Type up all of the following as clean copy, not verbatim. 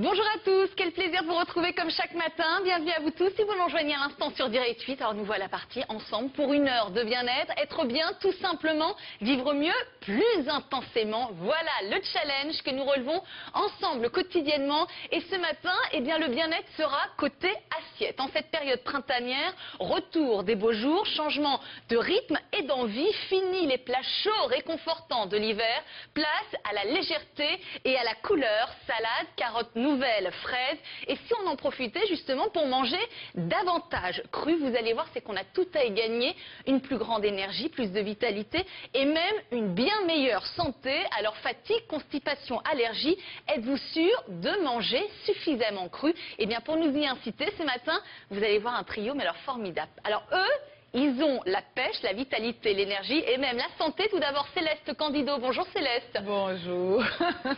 Bonjour à tous, quel plaisir de vous retrouver comme chaque matin. Bienvenue à vous tous. Si vous nous rejoignez à l'instant sur Direct 8, alors nous voilà partis ensemble pour une heure de bien-être. Être bien, tout simplement, vivre mieux, plus intensément. Voilà le challenge que nous relevons ensemble quotidiennement. Et ce matin, eh bien, le bien-être sera côté assiette. En cette période printanière, retour des beaux jours, changement de rythme et d'envie. Fini les plats chauds réconfortants de l'hiver. Place à la légèreté et à la couleur. Salade, carottes nouvelles, fraises. Et si on en profitait justement pour manger davantage cru, vous allez voir, c'est qu'on a tout à y gagner. Une plus grande énergie, plus de vitalité et même une bien meilleure santé. Alors fatigue, constipation, allergie, êtes-vous sûr de manger suffisamment cru? Eh bien pour nous y inciter ce matin, vous allez voir un trio mais alors formidable. Alors eux, ils ont la pêche, la vitalité, l'énergie et même la santé. Tout d'abord Céleste Candido. Bonjour Céleste. Bonjour.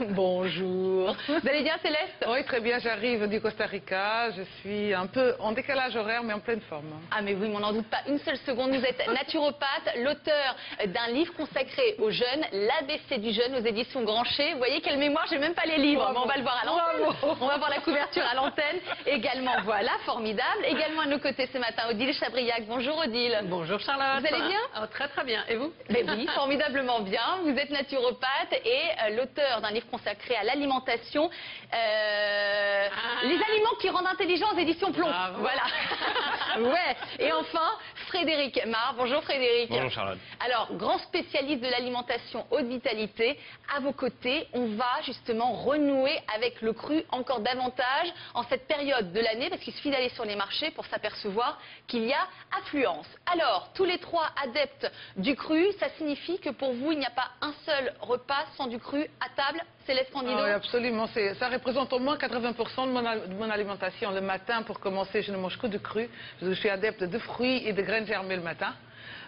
Bonjour. Vous allez bien Céleste? Oui, très bien. J'arrive du Costa Rica. Je suis un peu en décalage horaire, mais en pleine forme. Ah mais oui, mais on n'en doute pas une seule seconde. Vous êtes naturopathe, l'auteur d'un livre consacré aux jeunes, l'ABC du jeune aux éditions Grancher. Vous voyez quelle mémoire, j'ai même pas les livres, mais on va le voir à l'antenne. On va voir la couverture à l'antenne. Également, voilà, formidable. Également à nos côtés ce matin, Odile Chabriac. Bonjour Odile. Bonjour Charlotte. Vous allez bien? Très très bien. Et vous? Ben oui, formidablement bien. Vous êtes naturopathe et l'auteur d'un livre consacré à l'alimentation. Les aliments qui rendent intelligent aux éditions Plomb. Bravo. Voilà. Ouais. Et enfin, Frédéric Mar. Bonjour Frédéric. Bonjour Charlotte. Alors, grand spécialiste de l'alimentation haute vitalité, à vos côtés, on va justement renouer avec le cru encore davantage en cette période de l'année, parce qu'il suffit d'aller sur les marchés pour s'apercevoir qu'il y a affluence. Alors, tous les trois adeptes du cru, ça signifie que pour vous, il n'y a pas un seul repas sans du cru à table? Céleste Candido? Oui, absolument. Ça représente au moins 80% de mon alimentation. Le matin, pour commencer, je ne mange que du cru. Je suis adepte de fruits et de graines germées le matin.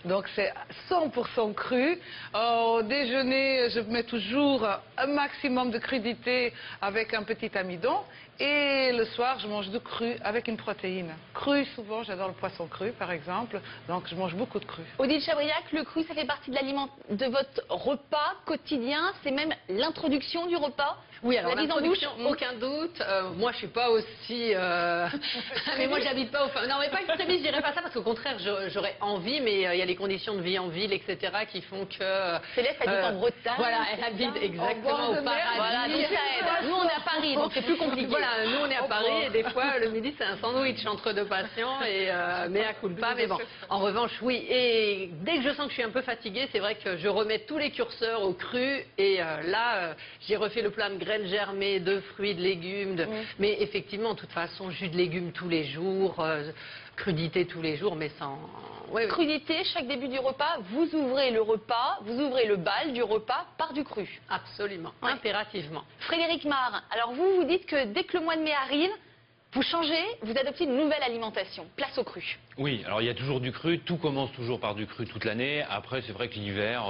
Donc c'est 100% cru. Au déjeuner, je mets toujours un maximum de crudité avec un petit amidon. Et le soir, je mange du cru avec une protéine. Cru, souvent, j'adore le poisson cru, par exemple. Donc je mange beaucoup de cru. Odile Chabriac, le cru, ça fait partie de votre repas quotidien. C'est même l'introduction du repas. Oui, alors la mise en bouche. aucun doute. Moi, je suis pas aussi. Mais moi, j'habite pas au. Non, mais pas extrémiste, je dirais pas ça parce qu'au contraire, j'aurais envie, mais il y a les conditions de vie en ville, etc., qui font que. Céleste habite en Bretagne. Voilà, elle habite exactement au paradis. Voilà, donc ça aide. Nous, on est à Paris, donc c'est plus compliqué. Voilà, nous, on est à Paris et des fois, le midi, c'est un sandwich entre deux patients et mea culpa. Mais bon, en revanche, oui. Et dès que je sens que je suis un peu fatiguée, c'est vrai que je remets tous les curseurs au cru et là, j'ai refait le plat de graines germées, de fruits, de légumes. Mais effectivement, de toute façon, jus de légumes tous les jours, crudité tous les jours, mais sans. Ouais, crudité, chaque début du repas, vous ouvrez le repas, vous ouvrez le bal du repas par du cru. Absolument, ouais. Impérativement. Frédéric Mar, alors vous dites que dès que le mois de mai arrive, vous changez, vous adoptez une nouvelle alimentation, place au cru. Oui, alors il y a toujours du cru, tout commence toujours par du cru toute l'année. Après, c'est vrai que l'hiver,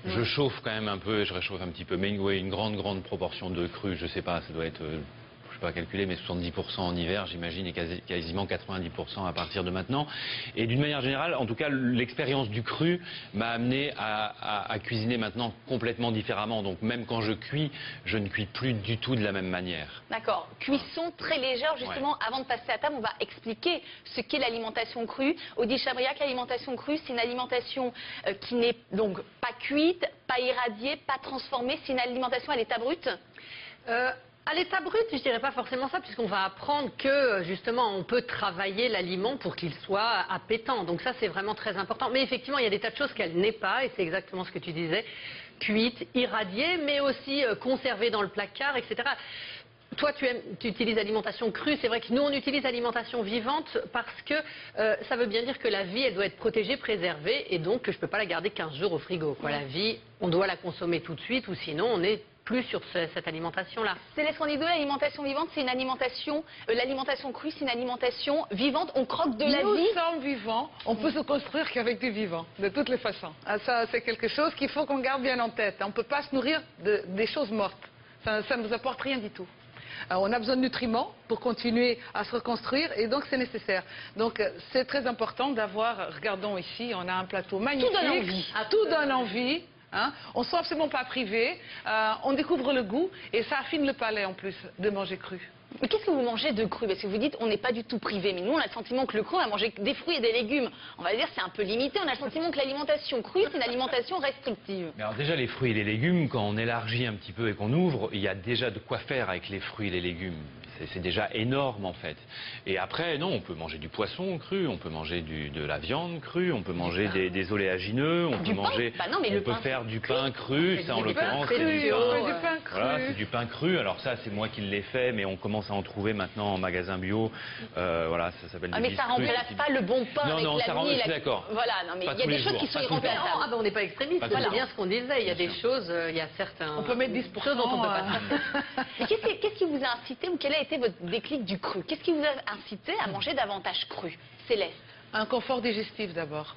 je chauffe quand même un peu, je réchauffe un petit peu, mais oui, une grande proportion de cru, je sais pas, ça doit être... je ne sais pas calculer, mais 70% en hiver, j'imagine, et quasiment 90% à partir de maintenant. Et d'une manière générale, en tout cas, l'expérience du cru m'a amené à cuisiner maintenant complètement différemment. Donc même quand je cuis, je ne cuis plus du tout de la même manière. D'accord. Cuisson très légère, justement, ouais. Avant de passer à table, on va expliquer ce qu'est l'alimentation crue. Odile Chabriac, l'alimentation crue, c'est une alimentation qui n'est donc pas cuite, pas irradiée, pas transformée, c'est une alimentation à l'état brut. À l'état brut, je dirais pas forcément ça, puisqu'on va apprendre que justement on peut travailler l'aliment pour qu'il soit appétant. Donc ça, c'est vraiment très important. Mais effectivement, il y a des tas de choses qu'elle n'est pas, et c'est exactement ce que tu disais, cuite, irradiée, mais aussi conservée dans le placard, etc. Toi, tu utilises alimentation crue. C'est vrai que nous, on utilise alimentation vivante parce que ça veut bien dire que la vie, elle doit être protégée, préservée, et donc que je peux pas la garder 15 jours au frigo. Quoi. La vie, on doit la consommer tout de suite, ou sinon on est plus sur cette alimentation-là. Céleste Candido, l'alimentation vivante, c'est une alimentation, l'alimentation crue, c'est une alimentation vivante, on croque de la vie. Nous sommes vivants, on peut se construire qu'avec du vivant, de toutes les façons. Ça, c'est quelque chose qu'il faut qu'on garde bien en tête. On ne peut pas se nourrir des choses mortes, ça ne nous apporte rien du tout. On a besoin de nutriments pour continuer à se reconstruire et donc c'est nécessaire. Donc c'est très important d'avoir, regardons ici, on a un plateau magnifique. Tout donne envie. Tout donne envie. Hein. On ne se sent absolument pas privé, on découvre le goût et ça affine le palais en plus de manger cru. Mais qu'est-ce que vous mangez de cru? Parce que vous dites on n'est pas du tout privé, mais nous on a le sentiment que le cru, on va manger des fruits et des légumes. On va dire c'est un peu limité, on a le sentiment que l'alimentation crue c'est une alimentation restrictive. Mais alors déjà les fruits et les légumes, quand on élargit un petit peu et qu'on ouvre, il y a déjà de quoi faire avec les fruits et les légumes. C'est déjà énorme en fait. Et après, non, on peut manger du poisson cru, on peut manger de la viande crue, on peut manger des oléagineux, on peut manger, bah non, mais on peut faire du pain cru, ça en l'occurrence c'est du pain. Voilà, c'est du pain cru. Alors ça, c'est moi qui l'ai fait, mais on commence à en trouver maintenant en magasin bio. Voilà, ça s'appelle du mais ça remplace pas le bon pain avec non, la ça mie. je suis d'accord. Voilà, non, mais il y a des choses qui sont irremplaçables. Ah ben on n'est pas extrémiste, c'est bien ce qu'on disait. Il y a des choses, il y a certains. On peut mettre 10% choses dont on peut pas. Mais qu'est-ce qui vous a incité ou quel a été votre déclic du cru? Qu'est-ce qui vous a incité à manger davantage cru? Céleste. Un confort digestif d'abord.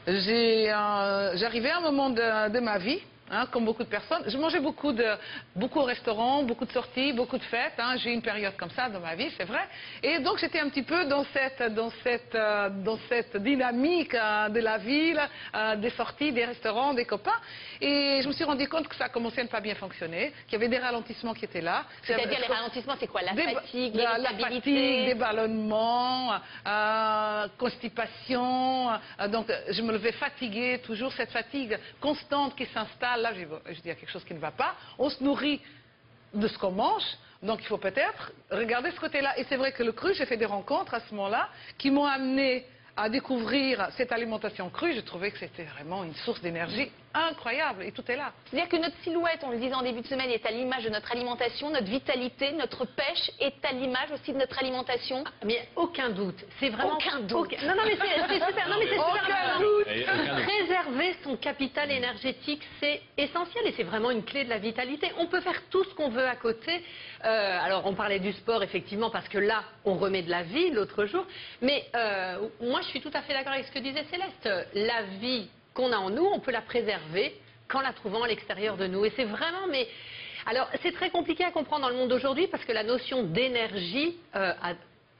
J'arrivais à un moment de ma vie, hein, comme beaucoup de personnes. Je mangeais beaucoup au restaurant, beaucoup de sorties, beaucoup de fêtes. Hein. J'ai eu une période comme ça dans ma vie, c'est vrai. Et donc j'étais un petit peu dans cette dynamique de la ville, des sorties, des restaurants, des copains. Et je me suis rendu compte que ça commençait à ne pas bien fonctionner, qu'il y avait des ralentissements qui étaient là. C'est-à-dire les ralentissements, c'est quoi? La fatigue, la l'irritabilité, fatigue, des ballonnements, constipation. Donc je me levais fatiguée, toujours cette fatigue constante qui s'installe. Là, je dis quelque chose qui ne va pas. On se nourrit de ce qu'on mange, donc il faut peut-être regarder ce côté-là. Et c'est vrai que le cru, j'ai fait des rencontres à ce moment-là qui m'ont amené à découvrir cette alimentation crue. Je trouvais que c'était vraiment une source d'énergie incroyable et tout est là. C'est-à-dire que notre silhouette, on le disait en début de semaine, est à l'image de notre alimentation, notre vitalité, notre pêche est à l'image aussi de notre alimentation. Mais aucun doute, c'est vraiment aucun doute. Non, mais c'est super. Non, mais c'est Aucun doute. Préserver son capital énergétique, c'est essentiel et c'est vraiment une clé de la vitalité. On peut faire tout ce qu'on veut à côté. Alors, on parlait du sport, effectivement, parce que là, on remet de la vie l'autre jour. Mais moi, je suis tout à fait d'accord avec ce que disait Céleste. La vie qu'on a en nous, on peut la préserver qu'en la trouvant à l'extérieur de nous. Et c'est vraiment... Alors, c'est très compliqué à comprendre dans le monde d'aujourd'hui parce que la notion d'énergie...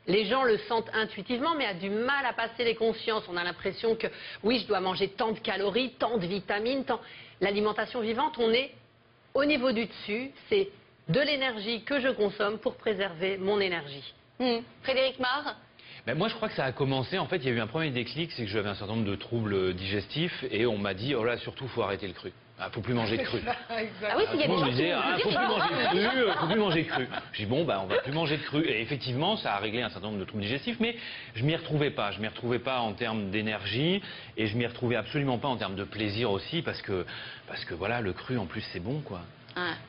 Les gens le sentent intuitivement, mais a du mal à passer les consciences. On a l'impression que, oui, je dois manger tant de calories, tant de vitamines, tant... L'alimentation vivante, on est au niveau du dessus. C'est de l'énergie que je consomme pour préserver mon énergie. Frédéric Marre? Ben moi, je crois que ça a commencé. En fait, il y a eu un premier déclic, c'est que j'avais un certain nombre de troubles digestifs et on m'a dit, oh là, surtout, faut arrêter le cru. Ah, faut plus manger de cru. Ah oui, il y a des gens qui faut plus manger de cru, faut plus manger de cru. J'ai dit bon, bah, on va plus manger de cru. Et effectivement, ça a réglé un certain nombre de troubles digestifs, mais je m'y retrouvais pas. Je m'y retrouvais pas en termes d'énergie et je m'y retrouvais absolument pas en termes de plaisir aussi, parce que voilà, le cru en plus c'est bon, quoi.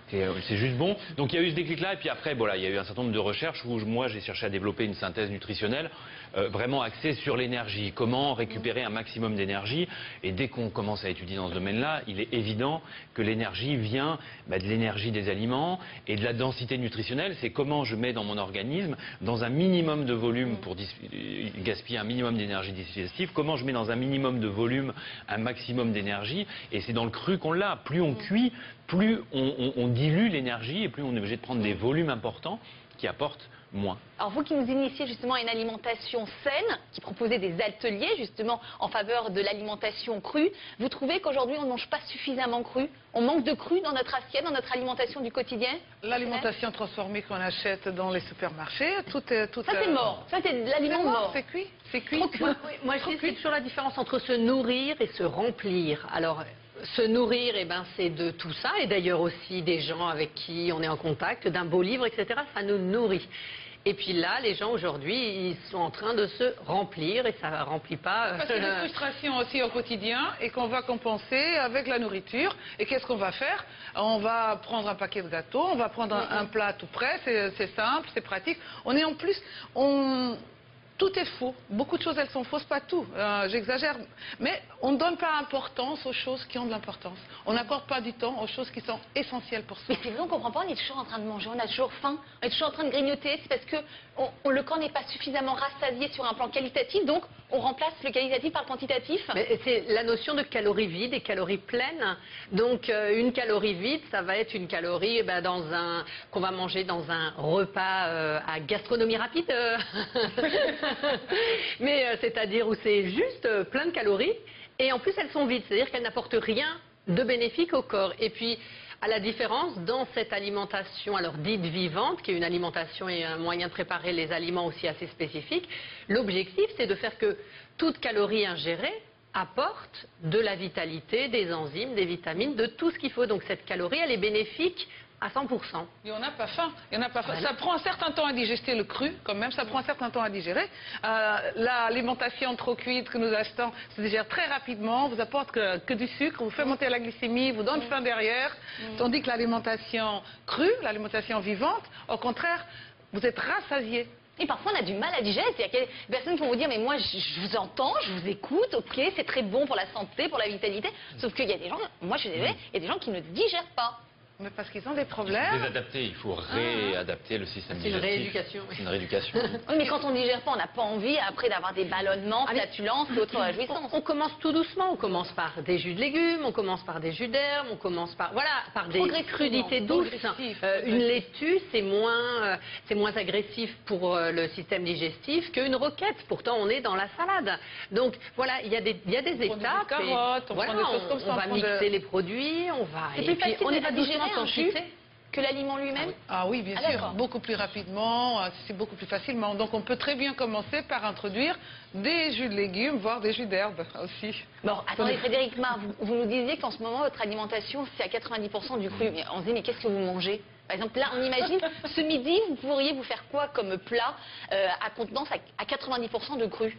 C'est juste bon. Donc il y a eu ce déclic-là, et puis après, voilà, il y a eu un certain nombre de recherches où moi j'ai cherché à développer une synthèse nutritionnelle vraiment axée sur l'énergie. Comment récupérer un maximum d'énergie. Et dès qu'on commence à étudier dans ce domaine-là, il est évident que l'énergie vient de l'énergie des aliments et de la densité nutritionnelle. C'est comment je mets dans mon organisme, dans un minimum de volume pour gaspiller un minimum d'énergie digestive, comment je mets dans un minimum de volume un maximum d'énergie. Et c'est dans le cru qu'on l'a. Plus on cuit, plus on dilue l'énergie et plus on est obligé de prendre des volumes importants qui apportent moins. Alors vous qui nous initiez justement à une alimentation saine, qui proposez des ateliers justement en faveur de l'alimentation crue, vous trouvez qu'aujourd'hui on ne mange pas suffisamment cru? On manque de cru dans notre assiette, dans notre alimentation du quotidien? L'alimentation transformée qu'on achète dans les supermarchés, tout est... Ça c'est mort, ça c'est de l'aliment mort. C'est cuit, c'est cuit. Moi je dis que c'est toujours la différence entre se nourrir et se remplir. Alors... Se nourrir, c'est de tout ça, et d'ailleurs aussi des gens avec qui on est en contact, d'un beau livre, etc. Ça nous nourrit. Et puis là, les gens aujourd'hui, ils sont en train de se remplir, et ça ne remplit pas... Parce qu'il y a une frustration aussi au quotidien, et qu'on va compenser avec la nourriture. Et qu'est-ce qu'on va faire? On va prendre un paquet de gâteaux, on va prendre un plat tout prêt, c'est simple, c'est pratique. On est en plus... Tout est faux. Beaucoup de choses, elles sont fausses, pas tout. J'exagère. Mais on ne donne pas importance aux choses qui ont de l'importance. On n'accorde pas du temps aux choses qui sont essentielles pour soi. Mais c'est vrai, on ne comprend pas, on est toujours en train de manger, on a toujours faim, on est toujours en train de grignoter. C'est parce que le corps n'est pas suffisamment rassasié sur un plan qualitatif, donc on remplace le qualitatif par le quantitatif. C'est la notion de calories vides et calories pleines. Donc une calorie vide, ça va être une calorie qu'on va manger dans un repas à gastronomie rapide. Mais c'est-à-dire où c'est juste plein de calories et en plus elles sont vides, c'est-à-dire qu'elles n'apportent rien de bénéfique au corps. Et puis, à la différence, dans cette alimentation alors dite vivante, qui est une alimentation et un moyen de préparer les aliments aussi assez spécifique, l'objectif c'est de faire que toute calorie ingérée apporte de la vitalité, des enzymes, des vitamines, de tout ce qu'il faut. Donc cette calorie, elle est bénéfique à 100%. Et on n'a pas faim. Ça prend un certain temps à digester le cru, quand même. Ça prend un certain temps à digérer. L'alimentation trop cuite que nous achetons se digère très rapidement, vous apporte que du sucre, vous fait monter la glycémie, vous donne faim derrière. Tandis que l'alimentation crue, l'alimentation vivante, au contraire, vous êtes rassasié. Et parfois, on a du mal à digérer. Il y a des personnes qui vont vous dire, mais moi, je vous entends, je vous écoute, ok, c'est très bon pour la santé, pour la vitalité. Sauf qu'il y a des gens, moi je suis désolée, il y a des gens qui ne digèrent pas. Mais parce qu'ils ont des problèmes. Désadapter, il faut réadapter le système C'est une digestif. rééducation. C'est une rééducation. Oui, mais quand on ne digère pas, on n'a pas envie après d'avoir des ballonnements, flatulences et autres réjouissances. On commence tout doucement, on commence par des jus de légumes, on commence par des jus d'herbes, on commence par, par des crudités douces. Une laitue, c'est moins agressif pour le système digestif qu'une roquette. Pourtant, on est dans la salade. Donc voilà, il y a des étapes. Des carottes, on prend des choses comme ça. On va mixer les produits, on va... C'est plus facile on y va à digérer doucement un jus que l'aliment lui-même. Ah oui, bien sûr, beaucoup plus rapidement, c'est beaucoup plus facilement. Donc on peut très bien commencer par introduire des jus de légumes, voire des jus d'herbe aussi. Bon, attendez Frédéric Mar, vous nous disiez qu'en ce moment votre alimentation c'est à 90% du cru. Mais on se dit, mais qu'est-ce que vous mangez? Par exemple, là, on imagine, ce midi, vous pourriez vous faire quoi comme plat à contenance à 90% de cru?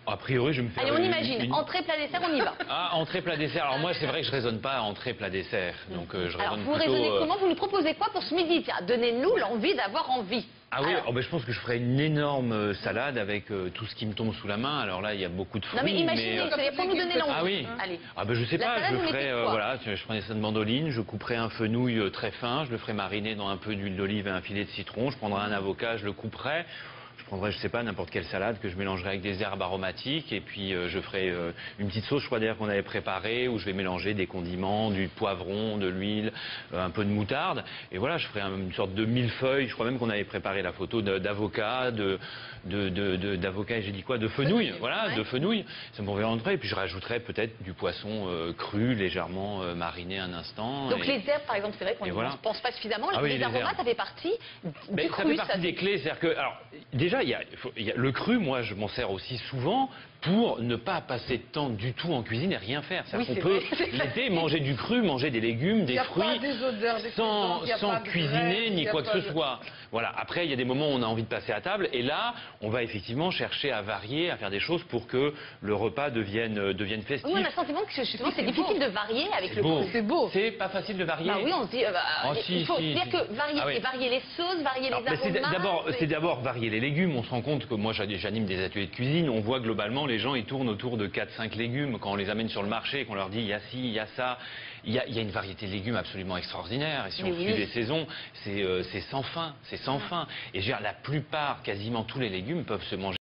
A priori, je vais me faire... Allez, on imagine. Entrée, plat, dessert, on y va. Ah, entrée, plat, dessert. Alors moi, c'est vrai que je raisonne pas à entrée, plat, dessert. Donc je Alors, raisonne vous plutôt... raisonnez comment? Vous nous proposez quoi pour ce midi? Tiens, donnez-nous l'envie d'avoir envie. Ah oui, je pense que je ferai une énorme salade avec tout ce qui me tombe sous la main. Alors là, il y a beaucoup de fruits. Non mais imaginez, c'est pour nous donner l'envie. Ah oui. Allez. Ah ben je sais pas, salade, je vous ferai mettez quoi? voilà, je prendrai ça de mandoline, je couperai un fenouil très fin, je le ferai mariner dans un peu d'huile d'olive et un filet de citron, je prendrai un avocat, je le couperai. Je prendrai, je sais pas, n'importe quelle salade que je mélangerai avec des herbes aromatiques et puis je ferai une petite sauce, je crois d'ailleurs qu'on avait préparée où je vais mélanger des condiments, du poivron, de l'huile, un peu de moutarde et voilà, je ferai une sorte de millefeuille. Je crois même qu'on avait préparé la photo d'avocat, d'avocat et j'ai dit quoi, de fenouil, voilà, de fenouil. Ça m'en rentrer et puis je rajouterai peut-être du poisson cru légèrement mariné un instant. Donc les herbes, par exemple, c'est vrai qu'on ne pense pas suffisamment. Les aromates, ça fait partie du cru. Ça fait partie des clés, c'est-à-dire que, alors déjà il y a le cru, moi je m'en sers aussi souvent pour ne pas passer de temps du tout en cuisine et rien faire. Oui, on peut l'été manger du cru, manger des légumes, des fruits, sans cuisiner ni quoi que ce soit. Voilà. Après, il y a des moments où on a envie de passer à table et là, on va effectivement chercher à varier, à faire des choses pour que le repas devienne festif. Oui, on a le sentiment que justement c'est difficile de varier avec le cru. C'est beau. C'est pas facile de varier. Bah oui, on se dit, il faut dire que varier les sauces, varier les aromates. C'est d'abord varier les légumes. On se rend compte que moi j'anime des ateliers de cuisine, on voit globalement les gens ils tournent autour de 4-5 légumes quand on les amène sur le marché et qu'on leur dit il y a ci, il y a ça. Il y a une variété de légumes absolument extraordinaire et si on suit les saisons, c'est sans fin, c'est sans fin. Et je veux dire, la plupart, quasiment tous les légumes peuvent se manger